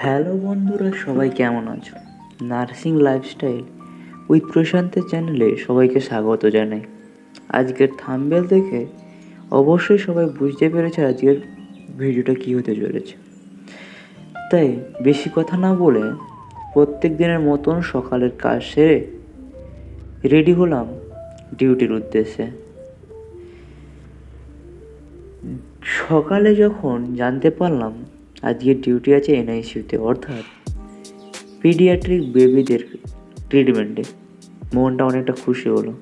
Hello বন্ধুরা, সবাই কেমন আছো? নার্সিং লাইফস্টাইল উইথ প্রশান্তের চ্যানেলে সবাইকে স্বাগত জানাই। আজকের থাম্বনেল দেখে অবশ্যই সবাই বুঝতে পেরেছে আজকের ভিডিওটা কী হতে চলেছে। তাই বেশি কথা না বলে প্রত্যেক দিনের মতন সকালের কাজ সেরে রেডি হলাম ডিউটির উদ্দেশ্যে। সকালে যখন জানতে পারলাম আজকের ডিউটি আছে এনআইসিউতে, অর্থাৎ পিডিয়াট্রিক বেবিদের ট্রিটমেন্টে, মনটা অনেকটা খুশি হলো।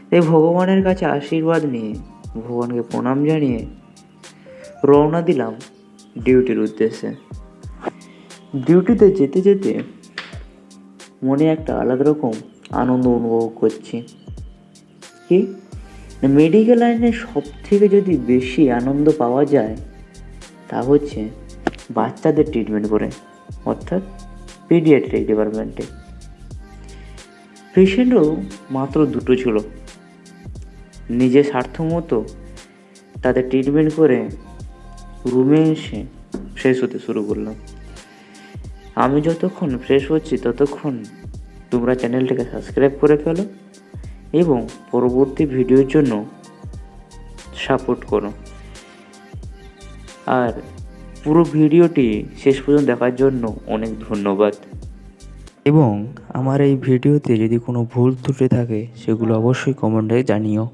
তাই ভগবানের কাছে আশীর্বাদ নিয়ে, ভগবানকে প্রণাম জানিয়ে রওনা দিলাম ডিউটির উদ্দেশ্যে। ডিউটিতে যেতে যেতে মনে একটা আলাদা রকম আনন্দ অনুভব করছি। কি, মেডিকেল লাইনে সব থেকে যদি বেশি আনন্দ পাওয়া যায় তা হচ্ছে বাচ্চাদের ট্রিটমেন্ট করে, অর্থাৎ পিডিয়াট্রিক ডিপার্টমেন্টে। পেশেন্টও মাত্র দুটো ছিল। নিজের স্বার্থ মতো তাদের ট্রিটমেন্ট করে রুমে এসে ফ্রেশ হতে শুরু করলাম। আমি যতক্ষণ ফ্রেশ হচ্ছি ততক্ষণ তোমরা চ্যানেলটাকে সাবস্ক্রাইব করে ফেলো এবং পরবর্তী ভিডিওর জন্য সাপোর্ট করো। আর পুরো ভিডিওটি শেষ পর্যন্ত দেখার জন্য অনেক ধন্যবাদ। এবং আমার এই ভিডিওতে যদি কোনো ভুল ত্রুটি থাকে সেগুলো অবশ্যই কমেন্টে জানিও।